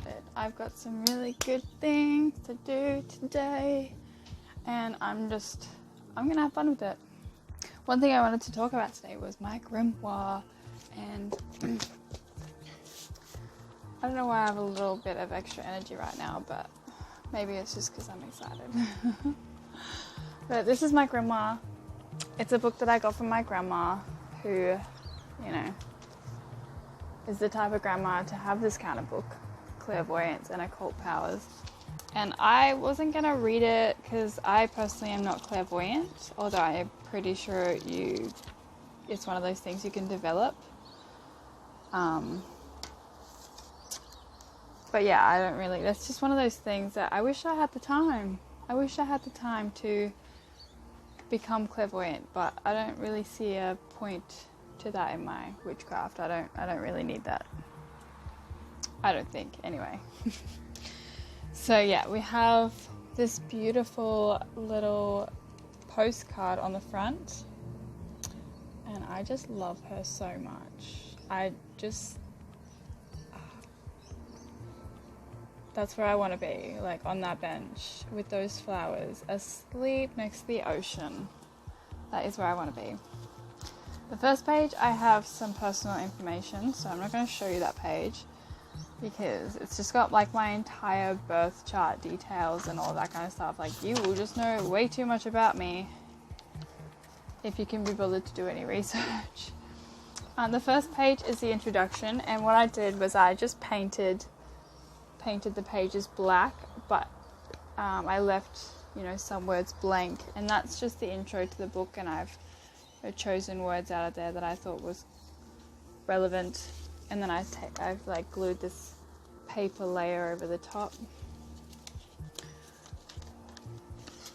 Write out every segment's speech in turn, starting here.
excited. I've got some really good things to do today, and I'm gonna have fun with it. One thing I wanted to talk about today was my grimoire, and I don't know why I have a little bit of extra energy right now, but maybe it's just because I'm excited. But this is my grimoire. It's a book that I got from my grandma, who, you know, is the type of grandma to have this kind of book, clairvoyance and occult powers. And I wasn't going to read it because I personally am not clairvoyant, although I'm pretty sure it's one of those things you can develop. But yeah, I don't really, that's just one of those things that I wish I had the time. I wish I had the time to become clairvoyant, but I don't really see a point to that in my witchcraft. I don't really need that. I don't think, anyway. So yeah, we have this beautiful little postcard on the front, and I just love her so much. That's where I want to be, like on that bench with those flowers, asleep next to the ocean. That is where I want to be. The first page, I have some personal information, so I'm not going to show you that page because it's just got like my entire birth chart details and all that kind of stuff. Like, you will just know way too much about me if you can be bothered to do any research. The first page is the introduction, and what I did was I just painted the pages black, but I left, some words blank, and that's just the intro to the book, and I've chosen words out of there that I thought was relevant, and then I've like glued this paper layer over the top.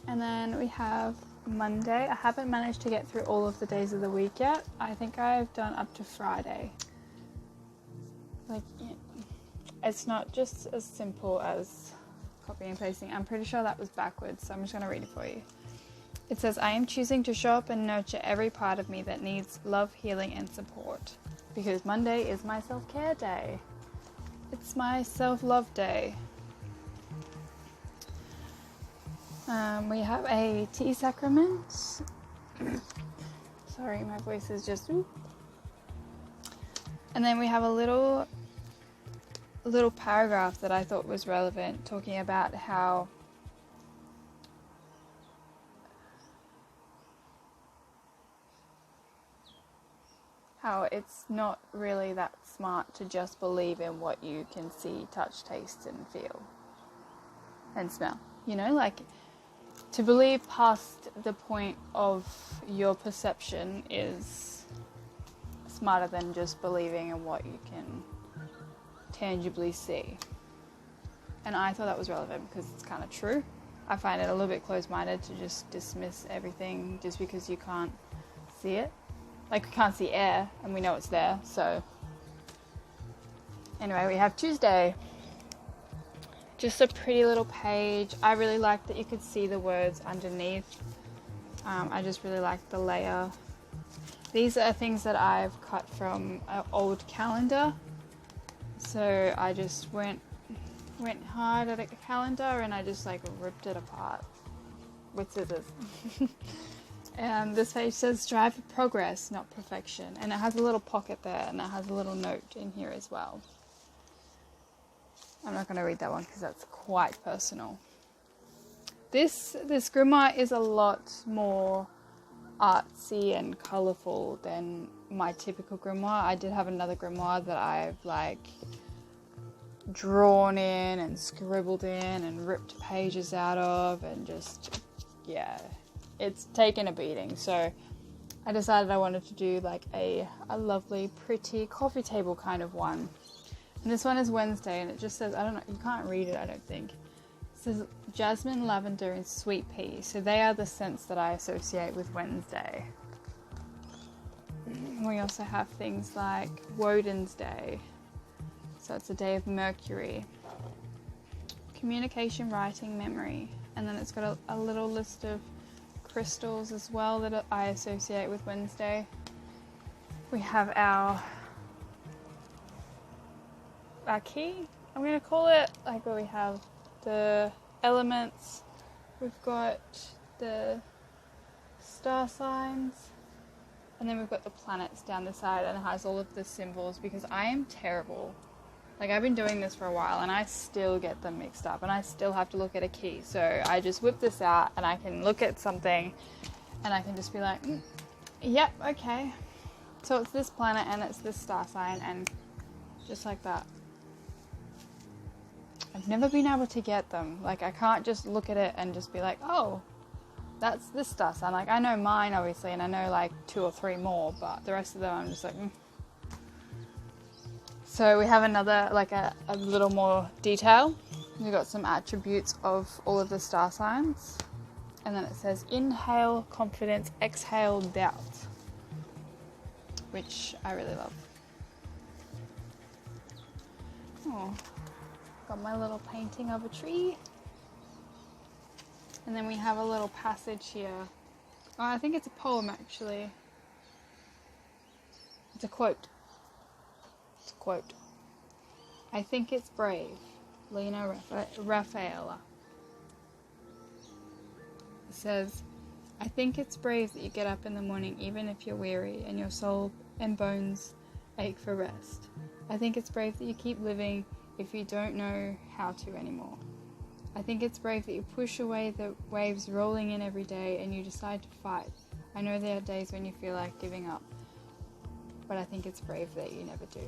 And then we have Monday. I haven't managed to get through all of the days of the week yet. I think I've done up to Friday. It's not just as simple as copying and pasting. I'm pretty sure that was backwards, so I'm just going to read it for you. It says, I am choosing to show up and nurture every part of me that needs love, healing, and support. Because Monday is my self-care day. It's my self-love day. We have a tea sacrament. Sorry, my voice is just... Ooh. And then we have a little paragraph that I thought was relevant, talking about how it's not really that smart to just believe in what you can see, touch, taste, and feel and smell. Like, to believe past the point of your perception is smarter than just believing in what you can tangibly see. And I thought that was relevant because it's kind of true. I find it a little bit closed-minded to just dismiss everything just because you can't see it. Like, we can't see air and we know it's there. So anyway, we have Tuesday. Just a pretty little page. I really liked that you could see the words underneath. I just really liked the layer. These are things that I've cut from an old calendar. So I just went hard at a calendar and I just ripped it apart with scissors. And this page says strive for progress, not perfection. And it has a little pocket there, and it has a little note in here as well. I'm not going to read that one because that's quite personal. This grimoire is a lot more artsy and colourful than my typical grimoire. I did have another grimoire that I've drawn in and scribbled in and ripped pages out of, and just, yeah, it's taken a beating. So I decided I wanted to do a lovely, pretty coffee table kind of one. And this one is Wednesday, and it just says, I don't know, you can't read it, I don't think. It says jasmine, lavender, and sweet pea. So they are the scents that I associate with Wednesday. We also have things like Woden's Day. So it's a day of Mercury. Communication, writing, memory. And then it's got a little list of crystals as well that I associate with Wednesday. We have our key. I'm going to call it like where we have the elements, we've got the star signs, and then we've got the planets down the side, and it has all of the symbols, because I am terrible. Like, I've been doing this for a while and I still get them mixed up and I still have to look at a key. So I just whip this out and I can look at something and I can just be like, yep, okay. So it's this planet and it's this star sign, and just like that. I've never been able to get them. Like, I can't just look at it and just be like, oh, that's this star sign. Like, I know mine, obviously, and I know like 2 or 3 more, but the rest of them I'm just like, So we have another, like a little more detail. We've got some attributes of all of the star signs. And then it says, inhale confidence, exhale doubt. Which I really love. Oh, got my little painting of a tree. And then we have a little passage here. Oh, I think it's a poem, actually. It's a quote. It's a quote. I think it's brave. Lena Raffaella. It says, I think it's brave that you get up in the morning even if you're weary and your soul and bones ache for rest. I think it's brave that you keep living if you don't know how to anymore. I think it's brave that you push away the waves rolling in every day and you decide to fight. I know there are days when you feel like giving up, but I think it's brave that you never do.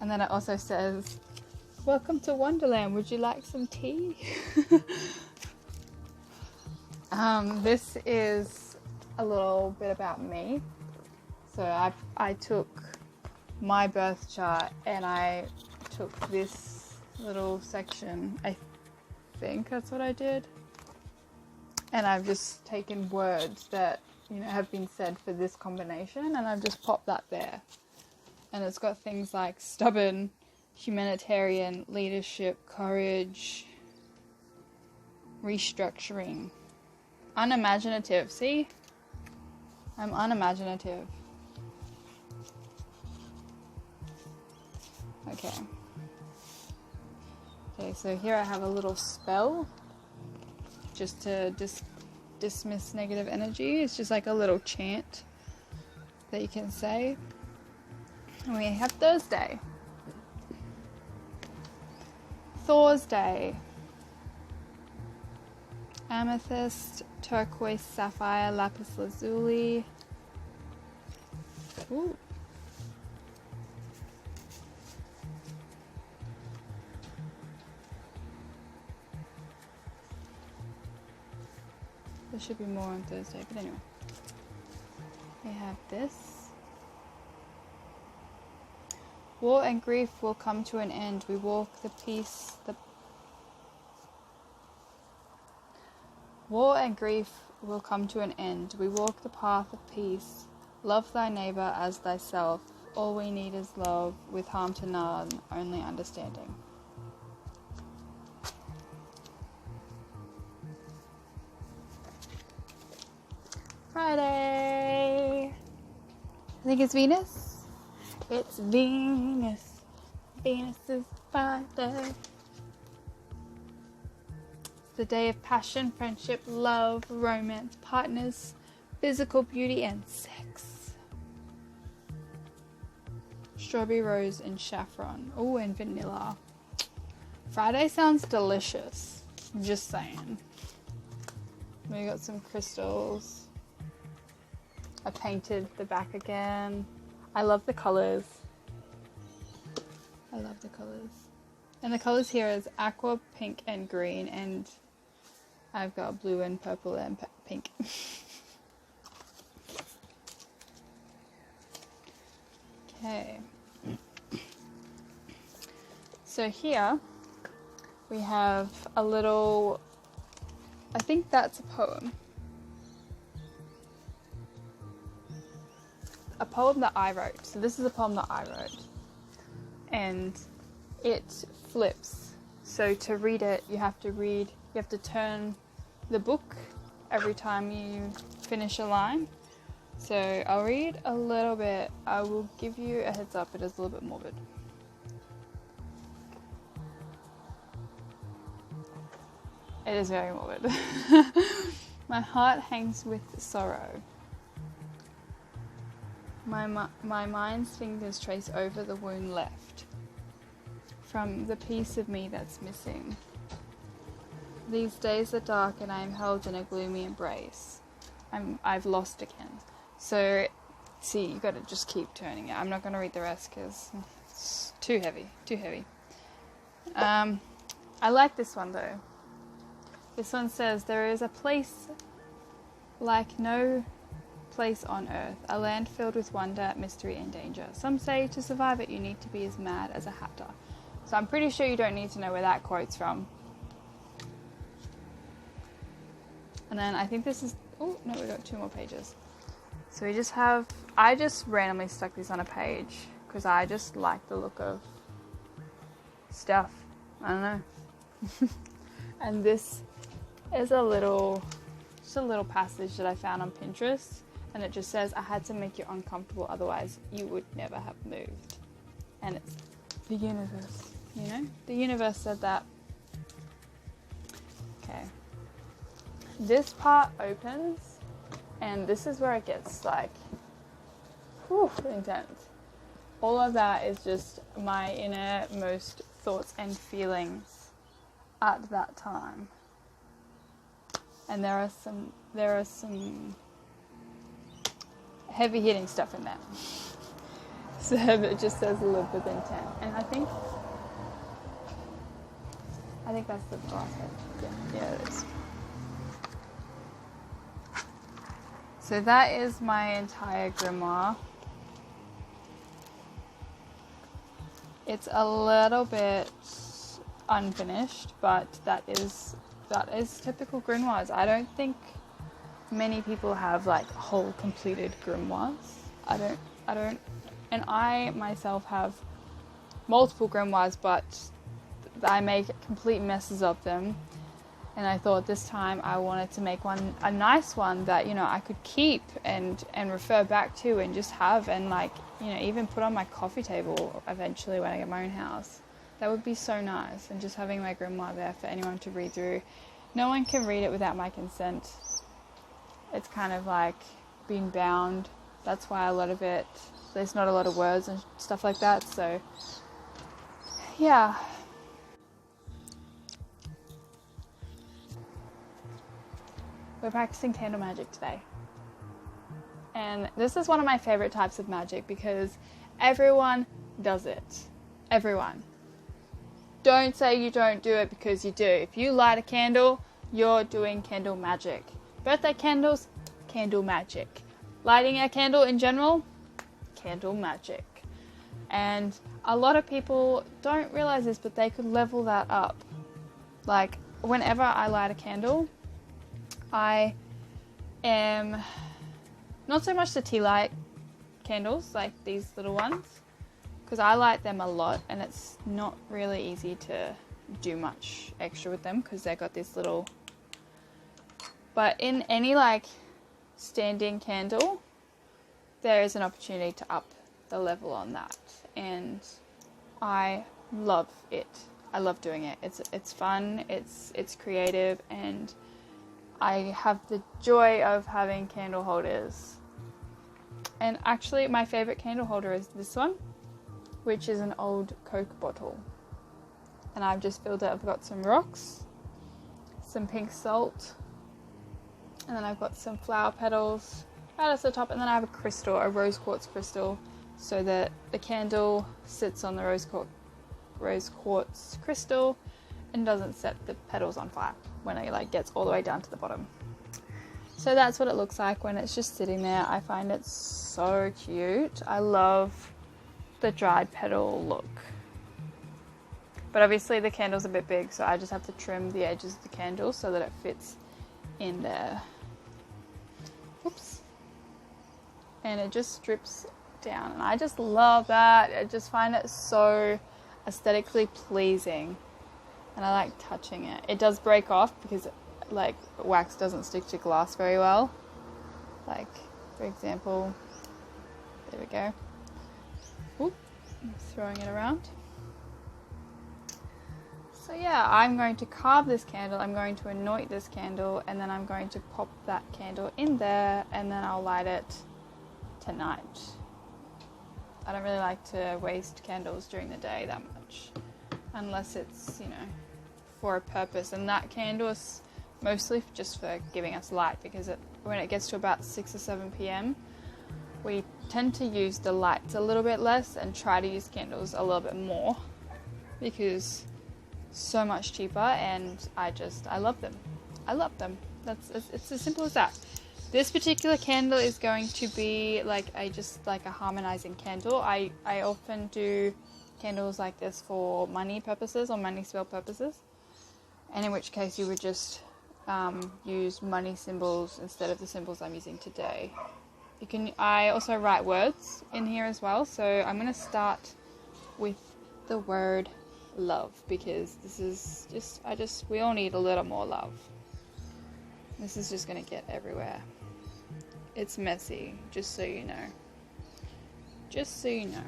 And then it also says, welcome to Wonderland, would you like some tea? This is a little bit about me. So I took my birth chart and I took this little section, I think that's what I did. And I've just taken words that, you know, have been said for this combination and I've just popped that there. And it's got things like stubborn, humanitarian, leadership, courage, restructuring, unimaginative. See? I'm unimaginative. Okay. Okay, so here I have a little spell just to dismiss negative energy. It's just like a little chant that you can say. And we have Thursday. Thursday. Amethyst, turquoise, sapphire, lapis lazuli. Ooh. There should be more on Thursday, but anyway. We have this. War and grief will come to an end. We walk the peace, War and grief will come to an end. We walk the path of peace. Love thy neighbor as thyself. All we need is love, with harm to none, only understanding. Friday. I think it's Venus. It's Venus. Venus is Friday. It's the day of passion, friendship, love, romance, partners, physical beauty, and sex. Strawberry rose and saffron. Oh, and vanilla. Friday sounds delicious. I'm just saying. We got some crystals. I painted the back again. I love the colours. I love the colours. And the colours here is aqua, pink, and green. And I've got blue and purple and pink. Okay. So here we have a little, I think that's a poem. A poem that I wrote. So this is a poem that I wrote. And it flips. So to read it, you have to turn the book every time you finish a line. So I'll read a little bit. I will give you a heads up, it is a little bit morbid. It is very morbid. My heart hangs with sorrow. My mind's fingers trace over the wound left from the piece of me that's missing. These days are dark and I am held in a gloomy embrace. I've lost again. So, see, you got to just keep turning it. I'm not going to read the rest because it's too heavy. I like this one though. This one says, there is a place like no place on earth, a land filled with wonder, mystery and danger. Some say to survive it you need to be as mad as a hatter. So I'm pretty sure you don't need to know where that quote's from. And then I think this is, oh no, we got 2 more pages. So we just have, I just randomly stuck this on a page because I just like the look of stuff. I don't know. And this is just a little passage that I found on Pinterest. And it just says, I had to make you uncomfortable, otherwise you would never have moved. And it's the universe, you know? The universe said that. Okay. This part opens, and this is where it gets like, whew, intense. All of that is just my innermost thoughts and feelings at that time. And there are some heavy hitting stuff in there. So it just says live with intent. And I think that's the last page. Yeah, it is. So that is my entire grimoire. It's a little bit unfinished, but that is typical grimoires. I don't think many people have like whole completed grimoires. I don't, and I myself have multiple grimoires, but I make complete messes of them. And I thought this time I wanted to make a nice one that, you know, I could keep and refer back to and just have and like, you know, even put on my coffee table eventually when I get my own house. That would be so nice. And just having my grimoire there for anyone to read through. No one can read it without my consent. It's kind of like being bound. That's why a lot of it, there's not a lot of words and stuff like that. So, yeah. We're practicing candle magic today. And this is one of my favorite types of magic because everyone does it. Everyone. Don't say you don't do it because you do. If you light a candle, you're doing candle magic. Birthday candles, candle magic. Lighting a candle in general, candle magic. And a lot of people don't realize this, but they could level that up. Like, whenever I light a candle, I am not so much the tea light candles, like these little ones, because I light them a lot and it's not really easy to do much extra with them because they got this little, but in any like standing candle, there is an opportunity to up the level on that, and I love it. I love doing it. It's fun, it's creative, and I have the joy of having candle holders. And actually my favorite candle holder is this one, which is an old Coke bottle. And I've just filled it. I've got some rocks, some pink salt, and then I've got some flower petals right at the top, and then I have a crystal, a rose quartz crystal, so that the candle sits on the rose quartz crystal and doesn't set the petals on fire when it like gets all the way down to the bottom. So that's what it looks like when it's just sitting there. I find it so cute. I love the dried petal look. But obviously the candle's a bit big, so I just have to trim the edges of the candle so that it fits in there. Oops. And it just strips down, and I just love that. I just find it so aesthetically pleasing, and I like touching it. It does break off because like wax doesn't stick to glass very well. Like For example, there we go. Oop, I'm throwing it around. So yeah, I'm going to carve this candle, I'm going to anoint this candle, and then I'm going to pop that candle in there, and then I'll light it tonight. I don't really like to waste candles during the day that much, unless it's, you know, for a purpose. And that candle is mostly just for giving us light, because when it gets to about 6 or 7 p.m, we tend to use the lights a little bit less and try to use candles a little bit more, because so much cheaper, and I love them. I love them. It's as simple as that. This particular candle is going to be like a harmonizing candle. I often do candles like this for money purposes or money spell purposes, and in which case you would just use money symbols instead of the symbols I'm using today. I also write words in here as well, so I'm going to start with the word love, because this is we all need a little more love. This is just going to get everywhere. It's messy, just so you know. Just so you know.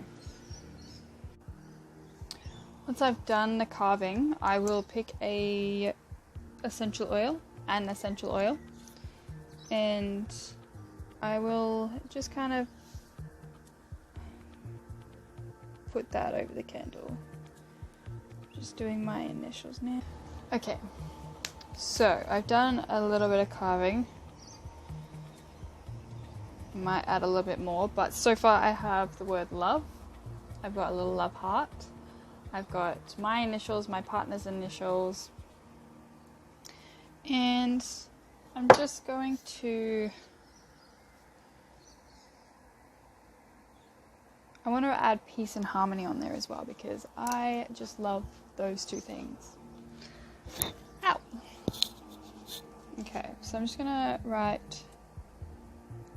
Once I've done the carving, I will pick an essential oil, and I will just kind of put that over the candle. Just doing my initials now. Okay, so I've done a little bit of carving. Might add a little bit more, but so far I have the word love. I've got a little love heart. I've got my initials, my partner's initials, and I'm just going to... I want to add peace and harmony on there as well, because I just love those two things. Ow! Okay, so I'm just going to write...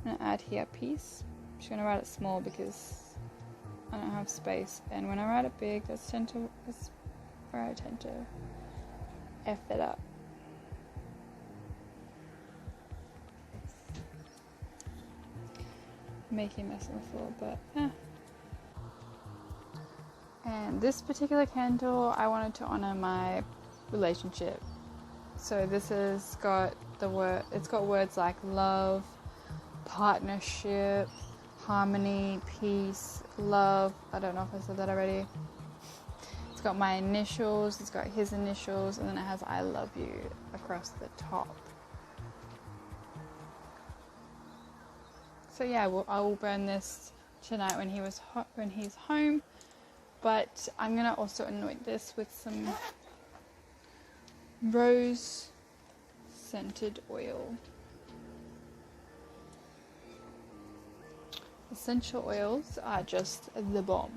I'm going to add here peace. I'm just going to write it small because I don't have space. And when I write it big, that's where I tend to F it up. Making a mess on the floor, but And this particular candle, I wanted to honor my relationship. So this has got it's got words like love, partnership, harmony, peace, love. I don't know if I said that already. It's got my initials, it's got his initials, and then it has I love you across the top. So yeah, I will burn this tonight when he's home. But I'm going to also anoint this with some rose scented oil. Essential oils are just the bomb.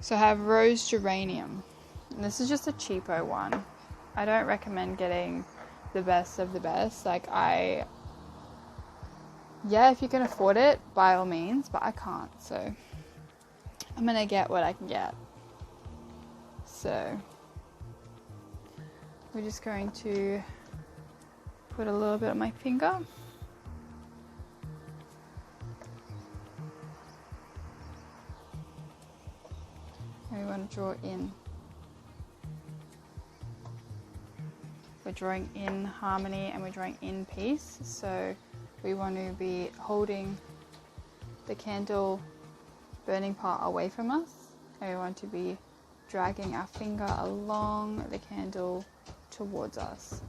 So I have rose geranium. And this is just a cheapo one. I don't recommend getting the best of the best. If you can afford it, by all means, but I can't, so I'm gonna get what I can get. So we're just going to put a little bit on my finger. And we want to draw in. We're drawing in harmony and we're drawing in peace. So we want to be holding the candle burning part away from us, and we want to be dragging our finger along the candle towards us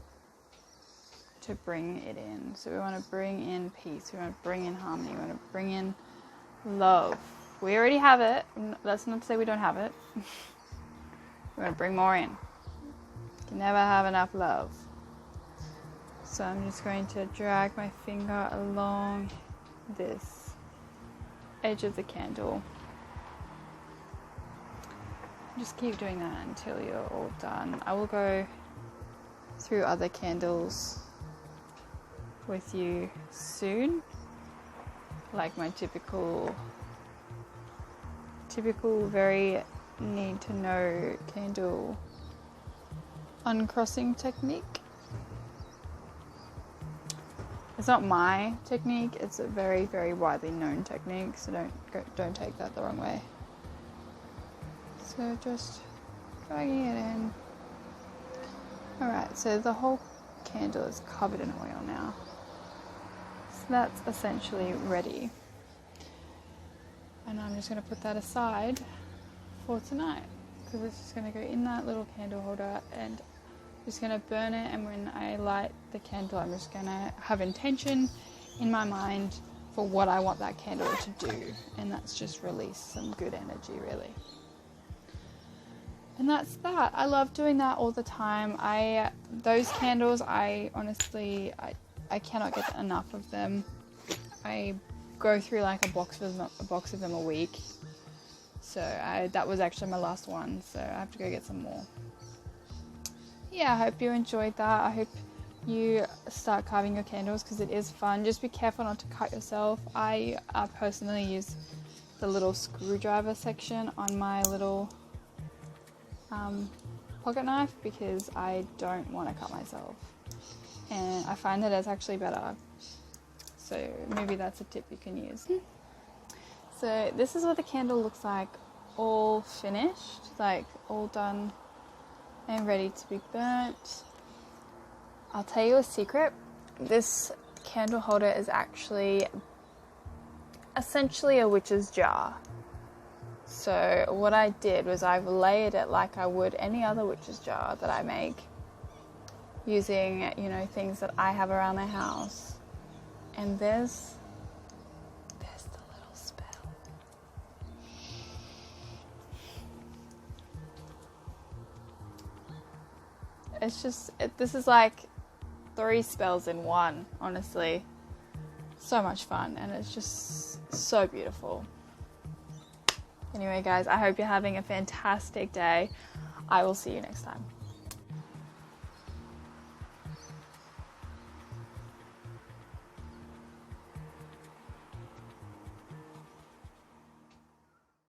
to bring it in. So we want to bring in peace, we want to bring in harmony, we want to bring in love. We already have it. That's not to say we don't have it. We want to bring more in. You can never have enough love. So I'm just going to drag my finger along this edge of the candle. Just keep doing that until you're all done. I will go through other candles with you soon, like my typical very need to know candle uncrossing technique. It's not my technique, it's a very, very widely known technique, so don't take that the wrong way. So just dragging it in. Alright, so the whole candle is covered in oil now. So that's essentially ready. And I'm just going to put that aside for tonight, because it's just going to go in that little candle holder, and I'm just going to burn it. And when I light the candle, I'm just going to have intention in my mind for what I want that candle to do, and that's just release some good energy, really. And that's that. I love doing that all the time. Those candles, I honestly cannot get enough of them. I go through like a box of them a week. So that was actually my last one, so I have to go get some more. Yeah, I hope you enjoyed that. I hope you start carving your candles, because it is fun. Just be careful not to cut yourself. I personally use the little screwdriver section on my little pocket knife, because I don't want to cut myself, and I find that it's actually better. So maybe that's a tip you can use. So this is what the candle looks like, all finished, like all done and ready to be burnt. I'll tell you a secret. This candle holder is actually essentially a witch's jar. So what I did was I've layered it like I would any other witch's jar that I make, using, things that I have around the house. And there's the little spell. It's just, this is like 3 spells in one, honestly. So much fun, and it's just so beautiful. Anyway, guys, I hope you're having a fantastic day. I will see you next time.